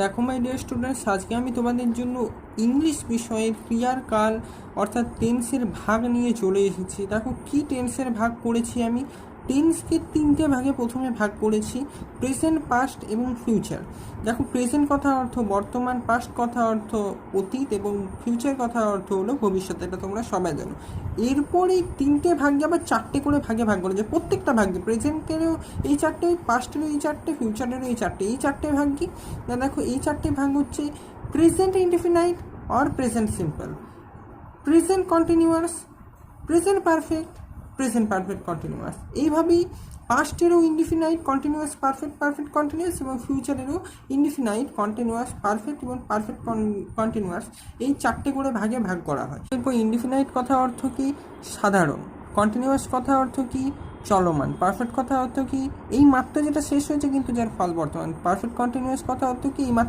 দেখো my dear students, আজকে আমি তোমাদের জন্য ইংলিশ বিষয়ের ক্রিয়ার কাল অর্থাৎ টেন্সের ভাগ নিয়ে চলে এসেছি। দেখো কি টেন্সের ভাগ করেছি আমি। টেন্সকে তিনটে ভাগে প্রথমে ভাগ করেছি, প্রেজেন্ট, পাস্ট এবং ফিউচার। দেখো প্রেজেন্ট কথা অর্থ বর্তমান, পাস্ট কথা অর্থ অতীত এবং ফিউচার কথা অর্থ হলো ভবিষ্যৎ। এটা তোমরা সবাই জানো। এরপর এই তিনটে ভাগে আবার চারটে করে ভাগে ভাগ করেছে। প্রত্যেকটা ভাগে প্রেজেন্টেরও এই চারটে, পাস্টেরও এই চারটে, ফিউচারেরও এই চারটে। এই চারটে ভাগ কি না, দেখো এই চারটে ভাগ হচ্ছে present indefinite or present simple, present continuous, present perfect, present perfect continuous. এইভাবেই পাস্টেরও indefinite, continuous, perfect, perfect continuous এবং ফিউচারেরও ইনডিফিনাইট, কন্টিনিউয়াস, পারফেক্ট এবং পারফেক্ট কন্টিনিউয়াস। এই চারটে করে ভাগে ভাগ করা হয়। এরপর ইনডিফিনাইট কথা অর্থ কি? সাধারণ। কন্টিনিউয়াস কথা অর্থ কি? চলমান। পারফেক্ট কথা অর্থ কি? এই মাত্র যেটা শেষ হয়েছে কিন্তু যার ফল বর্তমান। পারফেক্ট কন্টিনিউয়াস কথা অর্থ কি? এই মাত্র